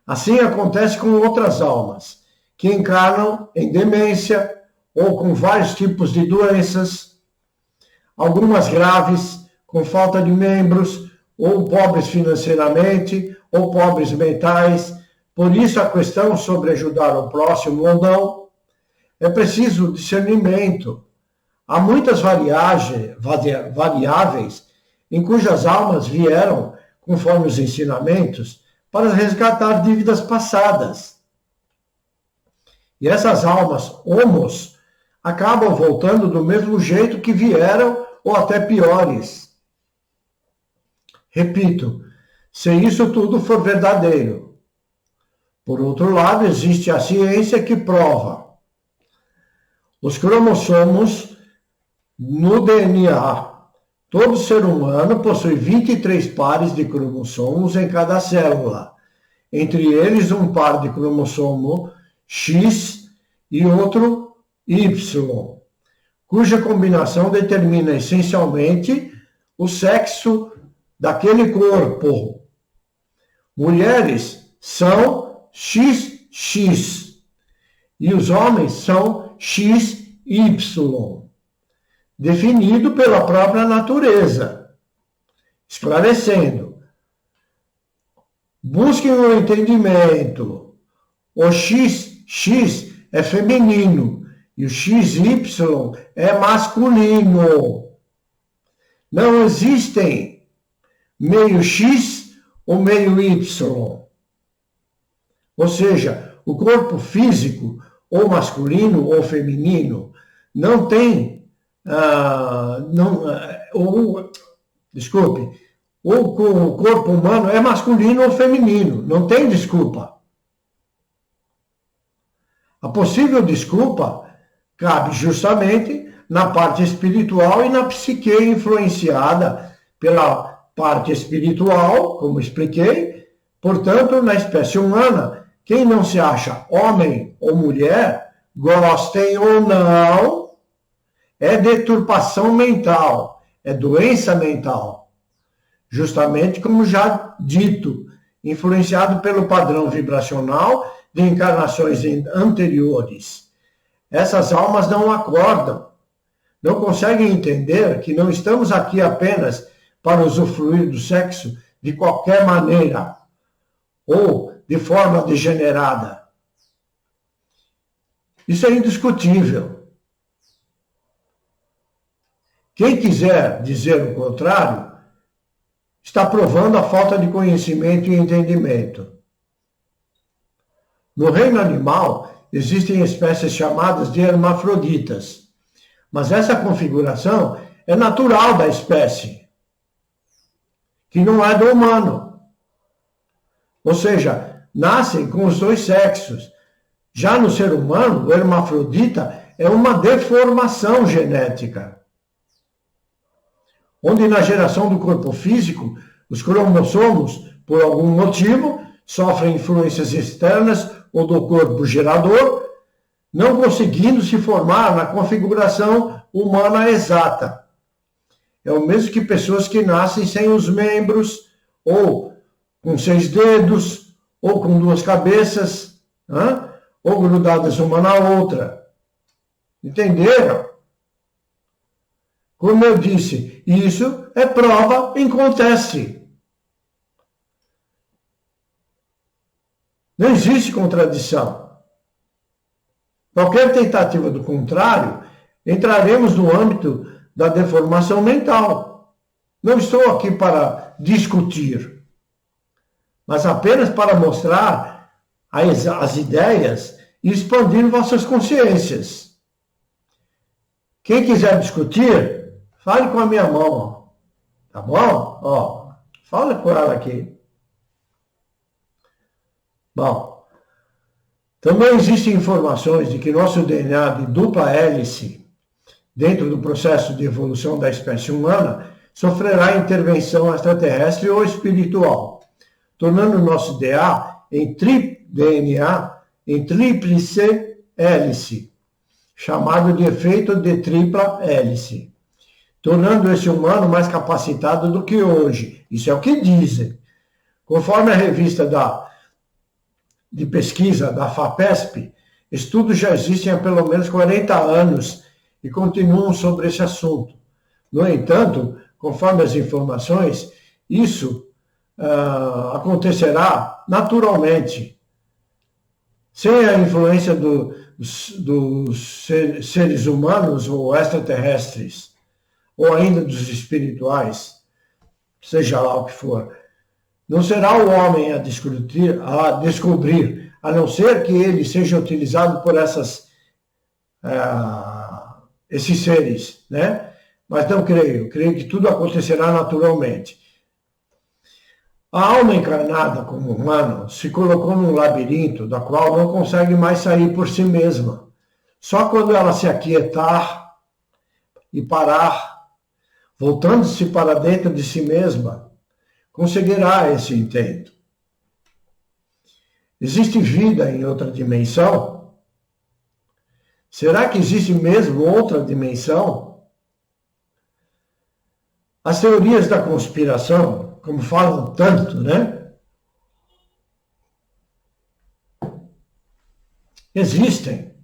Assim acontece com outras almas, que encarnam em demência ou com vários tipos de doenças, algumas graves, com falta de membros, ou pobres financeiramente, ou pobres mentais. Por isso a questão sobre ajudar o próximo ou não, é preciso discernimento. Há muitas variáveis em cujas almas vieram, conforme os ensinamentos, para resgatar dívidas passadas. E essas almas, homos, acabam voltando do mesmo jeito que vieram ou até piores. Repito, se isso tudo for verdadeiro. Por outro lado, existe a ciência que prova. Os cromossomos no DNA. Todo ser humano possui 23 pares de cromossomos em cada célula, entre eles um par de cromossomo X e outro Y, cuja combinação determina essencialmente o sexo daquele corpo. Mulheres são XX e os homens são XY. Definido pela própria natureza. Esclarecendo. Busquem o entendimento. O XX é feminino e o XY é masculino. Não existem meio X ou meio Y. Ou seja, o corpo físico, ou masculino ou feminino, não tem o corpo humano é masculino ou feminino, não tem desculpa. A possível desculpa cabe justamente na parte espiritual e na psique influenciada pela parte espiritual, como expliquei. Portanto, na espécie humana, quem não se acha homem ou mulher, gostem ou não, é deturpação mental, é doença mental. Justamente como já dito, influenciado pelo padrão vibracional de encarnações anteriores. Essas almas não acordam, não conseguem entender que não estamos aqui apenas para usufruir do sexo de qualquer maneira ou de forma degenerada. Isso é indiscutível. Quem quiser dizer o contrário, está provando a falta de conhecimento e entendimento. No reino animal, existem espécies chamadas de hermafroditas, mas essa configuração é natural da espécie, que não é do humano. Ou seja, nascem com os dois sexos. Já no ser humano, o hermafrodita é uma deformação genética, onde na geração do corpo físico, os cromossomos, por algum motivo, sofrem influências externas ou do corpo gerador, não conseguindo se formar na configuração humana exata. É o mesmo que pessoas que nascem sem os membros, ou com 6 dedos, ou com 2 cabeças, ou grudadas uma na outra. Entenderam? Como eu disse, isso é prova em conteste. Não existe contradição. Qualquer tentativa do contrário, entraremos no âmbito da deformação mental. Não estou aqui para discutir, mas apenas para mostrar as ideias e expandir vossas consciências. Quem quiser discutir, fale com a minha mão, tá bom? Ó, fala com ela aqui. Bom, também existem informações de que nosso DNA de dupla hélice, dentro do processo de evolução da espécie humana, sofrerá intervenção extraterrestre ou espiritual, tornando o nosso DNA em tríplice hélice, chamado de efeito de tripla hélice, tornando esse humano mais capacitado do que hoje. Isso é o que dizem. Conforme a revista de pesquisa da FAPESP, estudos já existem há pelo menos 40 anos e continuam sobre esse assunto. No entanto, conforme as informações, isso acontecerá naturalmente, sem a influência dos seres humanos ou extraterrestres, ou ainda dos espirituais, seja lá o que for. Não será o homem a descobrir, a não ser que ele seja utilizado por esses seres, né? Mas não creio que tudo acontecerá naturalmente. A alma encarnada como humano se colocou num labirinto da qual não consegue mais sair por si mesma. Só quando ela se aquietar e parar, voltando-se para dentro de si mesma, conseguirá esse intento. Existe vida em outra dimensão? Será que existe mesmo outra dimensão? As teorias da conspiração, como falam tanto, né? Existem.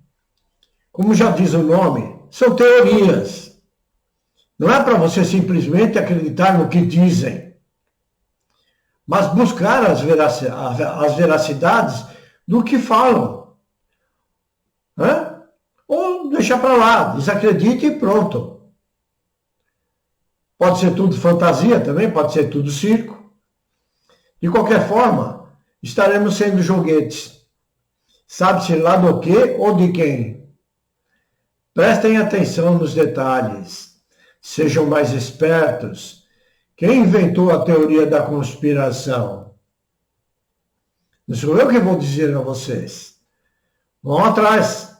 Como já diz o nome, são teorias. Não é para você simplesmente acreditar no que dizem, mas buscar as veracidades do que falam. Né? Ou deixar para lá, desacredite e pronto. Pode ser tudo fantasia também, pode ser tudo circo. De qualquer forma, estaremos sendo joguetes. Sabe-se lá do quê ou de quem? Prestem atenção nos detalhes. Sejam mais espertos. Quem inventou a teoria da conspiração? Não sou eu que vou dizer a vocês. Vão atrás.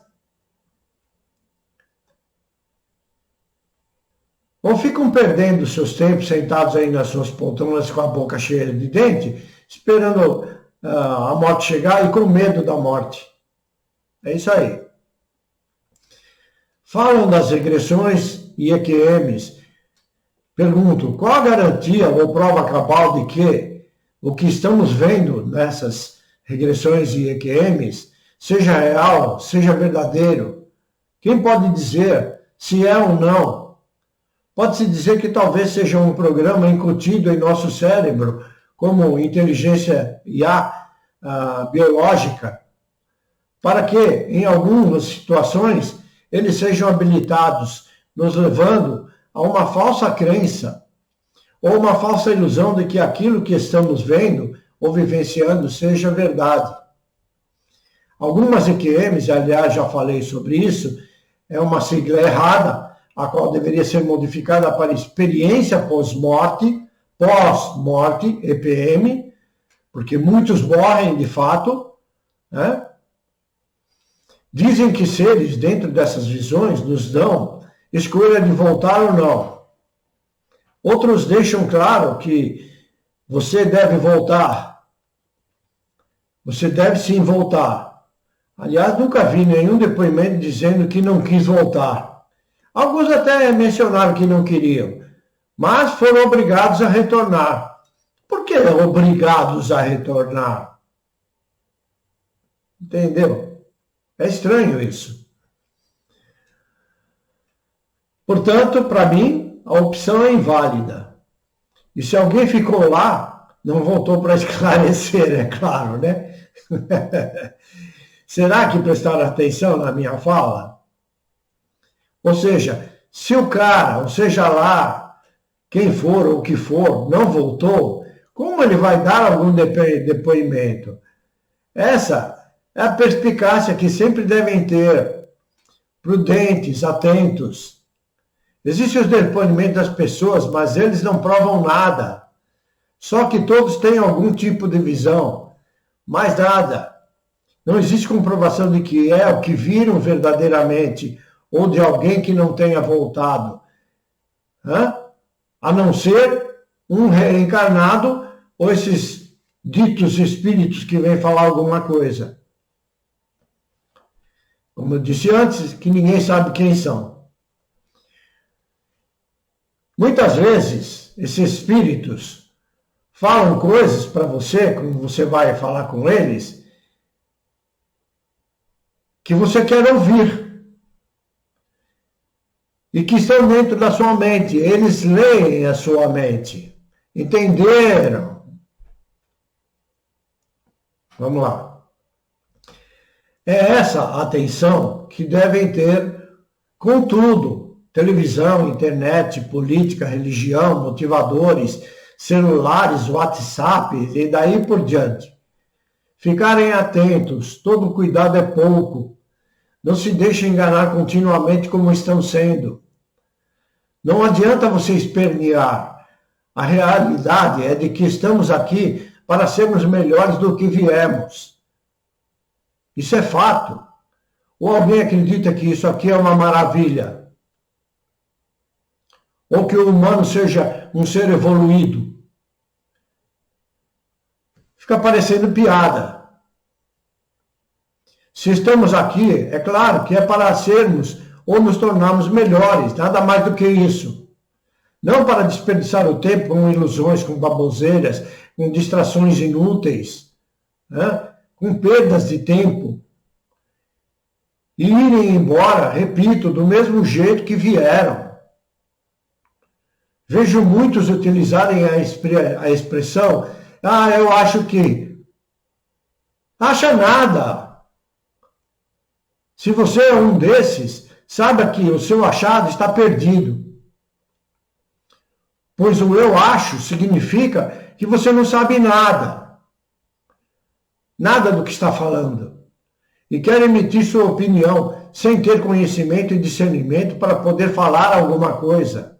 Ou ficam perdendo seus tempos sentados aí nas suas poltronas com a boca cheia de dente, esperando a morte chegar e com medo da morte. É isso aí. Falam das regressões e EQMs. Pergunto, qual a garantia ou prova cabal de que o que estamos vendo nessas regressões e EQMs seja real, seja verdadeiro? Quem pode dizer se é ou não? Pode-se dizer que talvez seja um programa incutido em nosso cérebro, como inteligência IA biológica, para que, em algumas situações, eles sejam habilitados, nos levando a uma falsa crença, ou uma falsa ilusão de que aquilo que estamos vendo ou vivenciando seja verdade. Algumas EQMs, aliás, já falei sobre isso, é uma sigla errada, a qual deveria ser modificada para experiência pós-morte, EPM, porque muitos morrem de fato, né? Dizem que seres dentro dessas visões nos dão escolha de voltar ou não. Outros deixam claro que você deve voltar. Você deve sim voltar. Aliás, nunca vi nenhum depoimento dizendo que não quis voltar. Alguns até mencionaram que não queriam, mas foram obrigados a retornar. Por que obrigados a retornar? Entendeu? É estranho isso. Portanto, para mim, a opção é inválida. E se alguém ficou lá, não voltou para esclarecer, é claro, né? Será que prestaram atenção na minha fala? Ou seja, se o cara, ou seja lá, quem for ou o que for, não voltou, como ele vai dar algum depoimento? Essa é a perspicácia que sempre devem ter, prudentes, atentos. Existem os depoimentos das pessoas, mas eles não provam nada. Só que todos têm algum tipo de visão, mais nada. Não existe comprovação de que é o que viram verdadeiramente ou de alguém que não tenha voltado. A não ser um reencarnado ou esses ditos espíritos que vêm falar alguma coisa. Como eu disse antes, que ninguém sabe quem são. Muitas vezes, esses espíritos falam coisas para você, quando você vai falar com eles, que você quer ouvir. E que estão dentro da sua mente. Eles leem a sua mente. Entenderam? Vamos lá. É essa atenção que devem ter com tudo. Televisão, internet, política, religião, motivadores, celulares, WhatsApp e daí por diante. Ficarem atentos, todo cuidado é pouco. Não se deixem enganar continuamente como estão sendo. Não adianta você espernear. A realidade é de que estamos aqui para sermos melhores do que viemos. Isso é fato. Ou alguém acredita que isso aqui é uma maravilha? Ou que o humano seja um ser evoluído? Fica parecendo piada. Se estamos aqui, é claro que é para sermos ou nos tornarmos melhores, nada mais do que isso. Não para desperdiçar o tempo com ilusões, com baboseiras, com distrações inúteis, com perdas de tempo. E irem embora, repito, do mesmo jeito que vieram. Vejo muitos utilizarem a expressão, eu acho que. Acha nada. Se você é um desses, saiba que o seu achado está perdido. Pois o eu acho significa que você não sabe nada. Nada do que está falando. E quer emitir sua opinião sem ter conhecimento e discernimento para poder falar alguma coisa.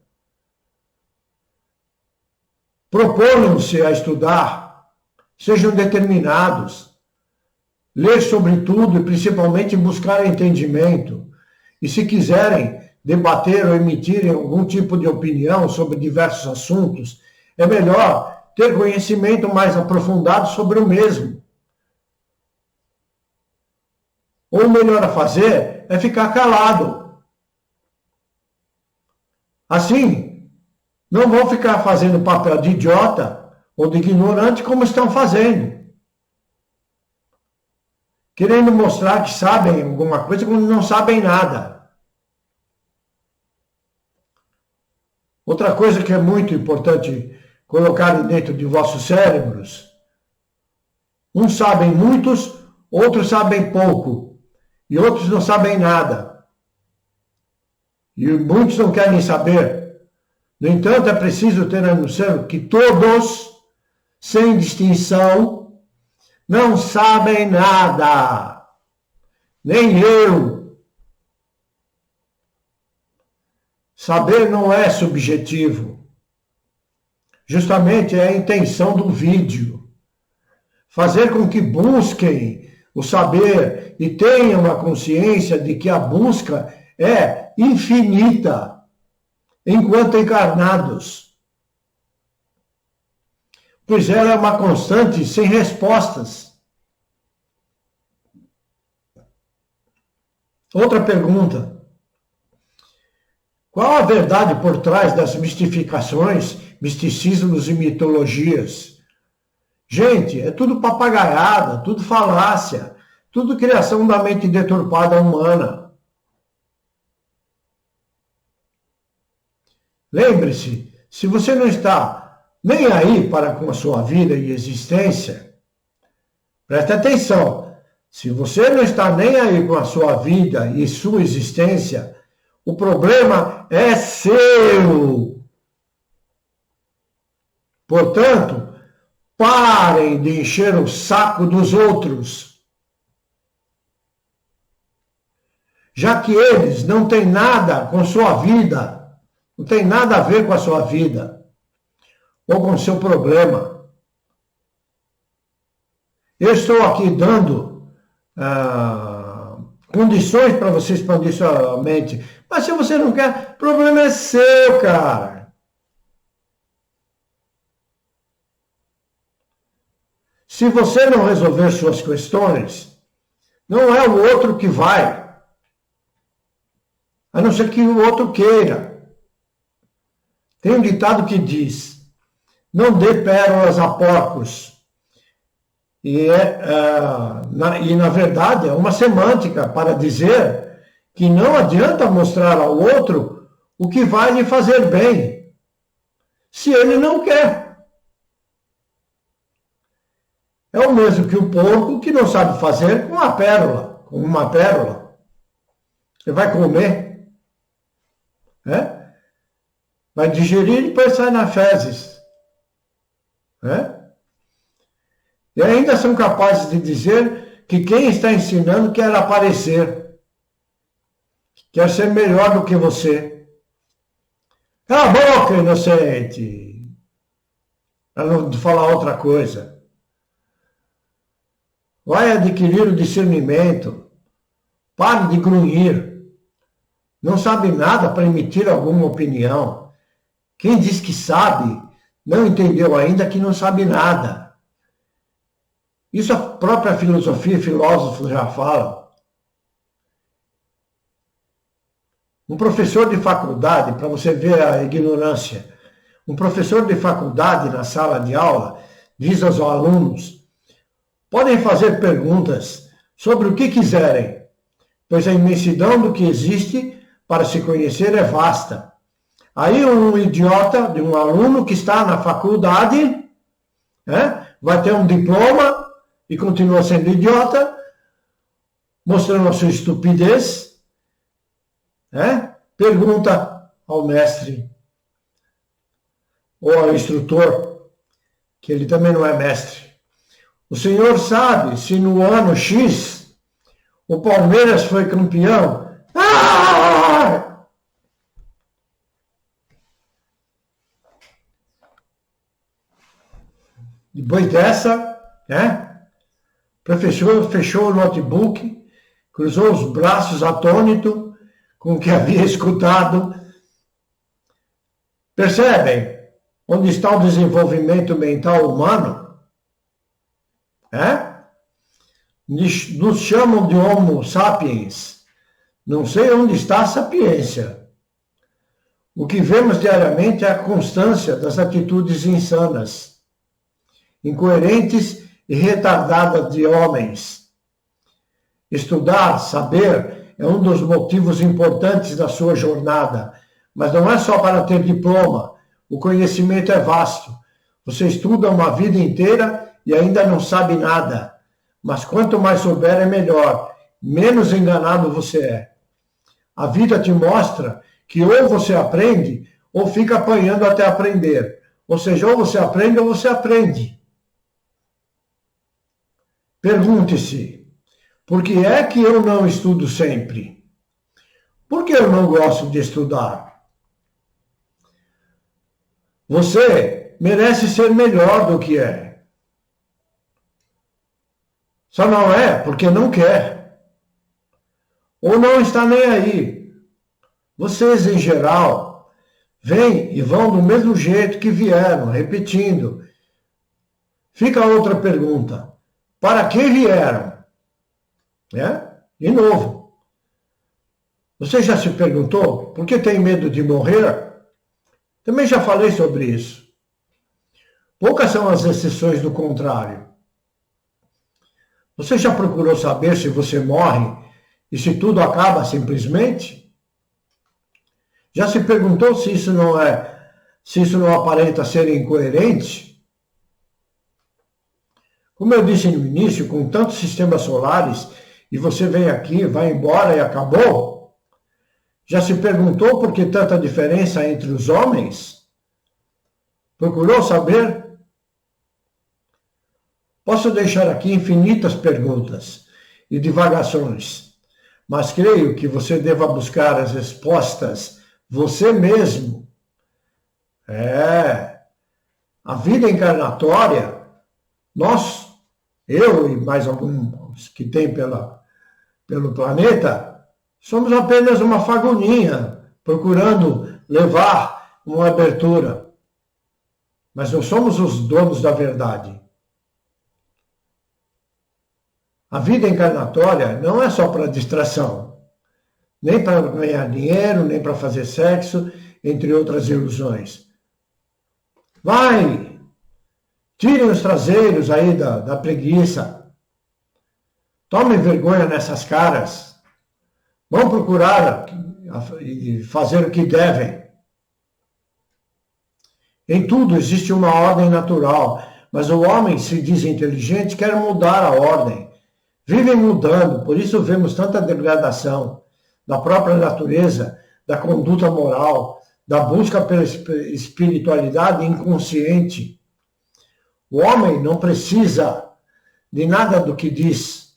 Proponham-se a estudar, sejam determinados, ler sobre tudo e principalmente buscar entendimento. E se quiserem debater ou emitirem algum tipo de opinião sobre diversos assuntos, é melhor ter conhecimento mais aprofundado sobre o mesmo. Ou o melhor a fazer é ficar calado. Assim, não vão ficar fazendo papel de idiota ou de ignorante como estão fazendo. Querendo mostrar que sabem alguma coisa quando não sabem nada. Outra coisa que é muito importante colocar dentro de vossos cérebros, uns sabem muitos, outros sabem pouco. E outros não sabem nada. E muitos não querem saber. No entanto, é preciso ter a noção que todos, sem distinção, não sabem nada. Nem eu. Saber não é subjetivo. Justamente é a intenção do vídeo. Fazer com que busquem o saber e tenham a consciência de que a busca é infinita enquanto encarnados. Pois ela é uma constante sem respostas. Outra pergunta. Qual a verdade por trás das mistificações, misticismos e mitologias? Gente, é tudo papagaiada, tudo falácia, tudo criação da mente deturpada humana. Lembre-se, se você não está nem aí para com a sua vida e existência, preste atenção, Se você não está nem aí com a sua vida e sua existência, o problema é seu. Portanto, parem de encher o saco dos outros, já que eles não têm nada com sua vida, não tem nada a ver com a sua vida ou com o seu problema. Eu estou aqui dando condições para você expandir sua mente. Mas se você não quer, o problema é seu, cara. Se você não resolver suas questões, não é o outro que vai. A não ser que o outro queira. Tem um ditado que diz, não dê pérolas a porcos. E na verdade, é uma semântica para dizer que não adianta mostrar ao outro o que vai lhe fazer bem, se ele não quer. É o mesmo que o porco que não sabe fazer com uma pérola. Ele vai comer, vai digerir e depois sai nas fezes. E ainda são capazes de dizer que quem está ensinando quer aparecer, quer ser melhor do que você. Cala a boca, inocente! Para não falar outra coisa. Vai adquirir o discernimento. Pare de grunhir. Não sabe nada para emitir alguma opinião. Quem diz que sabe, não entendeu ainda que não sabe nada. Isso a própria filosofia e filósofos já falam. Um professor de faculdade, para você ver a ignorância, um professor de faculdade na sala de aula diz aos alunos, podem fazer perguntas sobre o que quiserem, pois a imensidão do que existe para se conhecer é vasta. Aí um idiota de um aluno que está na faculdade, vai ter um diploma, e continua sendo idiota, mostrando a sua estupidez, pergunta ao mestre, ou ao instrutor, que ele também não é mestre. O senhor sabe se no ano X o Palmeiras foi campeão? Depois dessa, o professor fechou o notebook, cruzou os braços atônito com o que havia escutado. Percebem onde está o desenvolvimento mental humano? Nos chamam de Homo sapiens. Não sei onde está a sapiência. O que vemos diariamente é a constância das atitudes insanas, incoerentes e retardadas de homens. Estudar, saber, é um dos motivos importantes da sua jornada, mas não é só para ter diploma. O conhecimento é vasto. Você estuda uma vida inteira e ainda não sabe nada. Mas quanto mais souber é melhor, menos enganado você é. A vida te mostra que ou você aprende ou fica apanhando até aprender. Ou seja, ou você aprende ou você aprende. Pergunte-se, por que é que eu não estudo sempre? Por que eu não gosto de estudar? Você merece ser melhor do que é. Só não é porque não quer. Ou não está nem aí. Vocês, em geral, vêm e vão do mesmo jeito que vieram, repetindo. Fica outra pergunta. Para que vieram? De novo. Você já se perguntou por que tem medo de morrer? Também já falei sobre isso. Poucas são as exceções do contrário. Você já procurou saber se você morre e se tudo acaba simplesmente? Já se perguntou se isso não aparenta ser incoerente? Como eu disse no início, com tantos sistemas solares, e você vem aqui, vai embora e acabou? Já se perguntou por que tanta diferença entre os homens? Procurou saber? Posso deixar aqui infinitas perguntas e divagações, mas creio que você deva buscar as respostas você mesmo. A vida encarnatória, eu e mais alguns que tem pelo planeta, somos apenas uma fagulhinha procurando levar uma abertura. Mas não somos os donos da verdade. A vida encarnatória não é só para distração, nem para ganhar dinheiro, nem para fazer sexo, entre outras ilusões. Vai! Tirem os traseiros aí da preguiça. Tomem vergonha nessas caras. Vão procurar e fazer o que devem. Em tudo existe uma ordem natural, mas o homem se diz inteligente, quer mudar a ordem. Vivem mudando, por isso vemos tanta degradação da própria natureza, da conduta moral, da busca pela espiritualidade inconsciente. O homem não precisa de nada do que diz.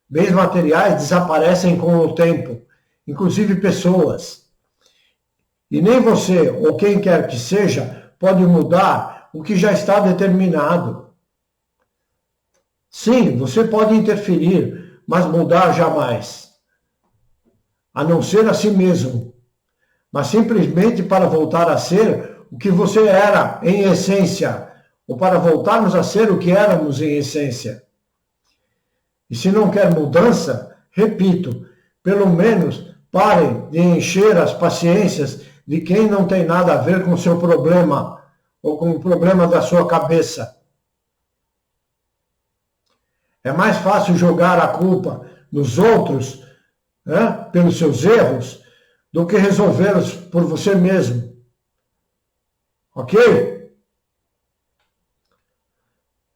Bens materiais desaparecem com o tempo, inclusive pessoas. E nem você, ou quem quer que seja, pode mudar o que já está determinado. Sim, você pode interferir, mas mudar jamais. A não ser a si mesmo, mas simplesmente para voltar a ser o que você era em essência, ou para voltarmos a ser o que éramos em essência. E se não quer mudança, repito, pelo menos parem de encher as paciências de quem não tem nada a ver com o seu problema, ou com o problema da sua cabeça. É mais fácil jogar a culpa nos outros, pelos seus erros, do que resolvê-los por você mesmo. Ok?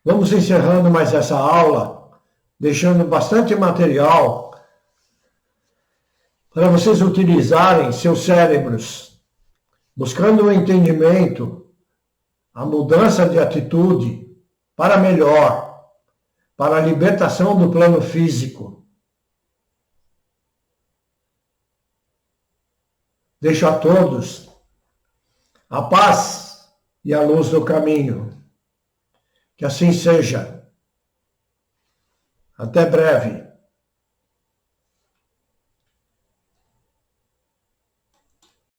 Vamos encerrando mais essa aula, deixando bastante material para vocês utilizarem seus cérebros, buscando o entendimento, a mudança de atitude para melhor, para a libertação do plano físico. Deixo a todos a paz e a luz do caminho. Que assim seja. Até breve.